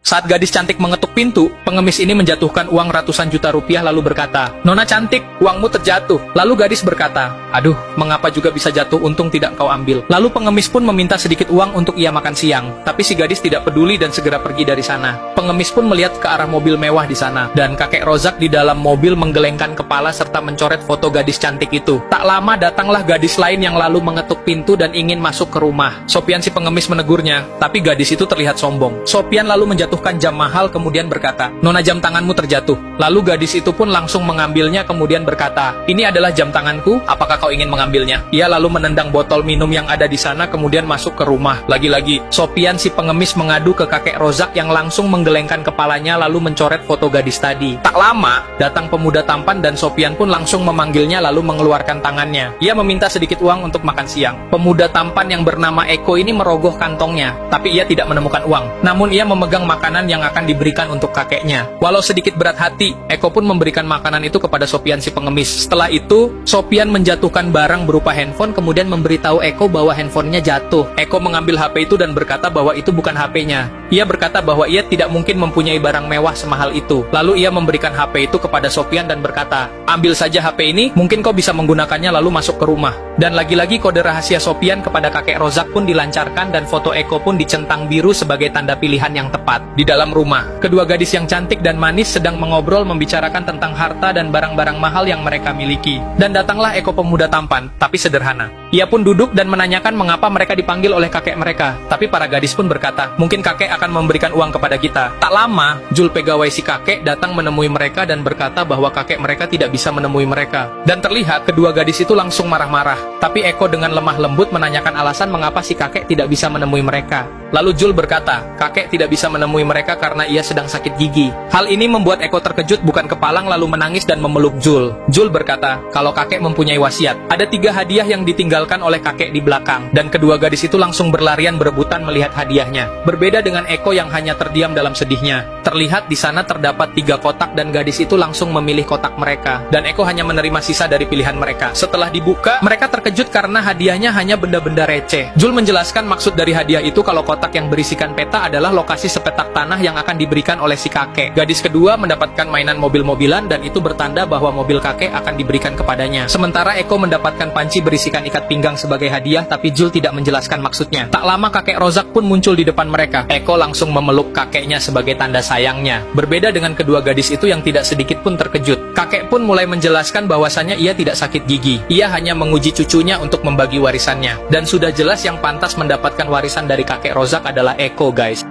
Saat gadis cantik mengetuk pintu, pengemis ini menjatuhkan uang ratusan juta rupiah lalu berkata, "Nona cantik, uangmu terjatuh." Lalu gadis berkata, "Aduh, mengapa juga bisa jatuh, untung tidak kau ambil." Lalu pengemis pun meminta sedikit uang untuk ia makan siang, tapi si gadis tidak peduli dan segera pergi dari sana. Pengemis pun melihat ke arah mobil mewah di sana, dan kakek Rozak di dalam mobil menggelengkan kepala serta mencoret foto gadis cantik itu. Tak lama datanglah gadis lain yang lalu mengetuk pintu dan ingin masuk ke rumah. Sopian si pengemis menegurnya, tapi gadis itu terlihat sombong. Sopian lalu menjatuhkan jam mahal kemudian berkata, "Nona, jam tanganmu terjatuh." Lalu gadis itu pun langsung mengambilnya kemudian berkata, "Ini adalah jam tanganku, apakah kau ingin mengambilnya?" Ia lalu menendang botol minum yang ada di sana kemudian masuk ke rumah. Lagi-lagi, Sopian si pengemis mengadu ke kakek Rozak yang langsung menggelengkan kepalanya lalu mencoret foto gadis tadi. Tak lama, datang pemuda tampan dan Sopian pun langsung memanggilnya lalu mengeluarkan tangannya. Ia meminta sedikit uang untuk makan siang. Pemuda tampan yang bernama Eko ini merogoh kantongnya, tapi ia tidak menemukan uang. Namun ia memegang makanan yang akan diberikan untuk kakeknya. Walau sedikit berat hati, Eko pun memberikan makanan itu kepada Sopian si pengemis. Setelah itu, Sopian menjatuhkan barang berupa handphone kemudian memberitahu Eko bahwa handphonenya jatuh. Eko mengambil HP itu dan berkata bahwa itu bukan HP-nya. Ia berkata bahwa ia tidak mungkin mempunyai barang mewah semahal itu. Lalu ia memberikan HP itu kepada Sopian dan berkata, "Ambil saja HP ini, mungkin kau bisa menggunakannya lalu masuk ke rumah." Dan lagi-lagi kode rahasia Sopian kepada kakek Rozak pun dilancarkan dan foto Eko pun dicentang biru sebagai tanda pilihan yang tepat. Di dalam rumah, kedua gadis yang cantik dan manis sedang mengobrol membicarakan tentang harta dan barang-barang mahal yang mereka miliki. Dan datanglah Eko pemuda tampan, tapi sederhana. Ia pun duduk dan menanyakan mengapa mereka dipanggil oleh kakek mereka. Tapi para gadis pun berkata, "Mungkin kakek akan memberikan uang kepada kita." Tak lama, Jul pegawai si kakek datang menemui mereka dan berkata bahwa kakek mereka tidak bisa menemui mereka. Dan terlihat kedua gadis itu langsung marah-marah. Tapi Eko dengan lemah lembut menanyakan alasan mengapa si kakek tidak bisa menemui mereka. Lalu Jul berkata, kakek tidak bisa menemui mereka karena ia sedang sakit gigi. Hal ini membuat Eko terkejut bukan kepalang lalu menangis dan memeluk Jul. Jul berkata, kalau kakek mempunyai wasiat, ada 3 hadiah yang ditinggalkan oleh kakek di belakang. Dan kedua gadis itu langsung berlarian berebutan melihat hadiahnya. Berbeda dengan Eko yang hanya terdiam dalam sedihnya. Terlihat di sana terdapat 3 kotak dan gadis itu langsung memilih kotak mereka. Dan Eko hanya menerima sisa dari pilihan mereka. Setelah dibuka, mereka terkejut karena hadiahnya hanya benda-benda receh. Jul menjelaskan maksud dari hadiah itu kalau kotak yang berisikan peta adalah lokasi sepetak tanah yang akan diberikan oleh si kakek. Gadis kedua mendapatkan mainan mobil-mobilan dan itu bertanda bahwa mobil kakek akan diberikan kepadanya. Sementara Eko mendapatkan panci berisikan ikat pinggang sebagai hadiah, tapi Jul tidak menjelaskan maksudnya. Tak lama kakek Rozak pun muncul di depan mereka. Eko langsung memeluk kakeknya sebagai tanda sayangnya. Berbeda dengan kedua gadis itu yang tidak sedikit pun terkejut. Kakek pun mulai menjelaskan bahwasannya ia tidak sakit gigi. Ia hanya menguji cucunya untuk membagi warisannya. Dan sudah jelas yang pantas mendapatkan warisan dari kakek Rozak adalah Eko, guys.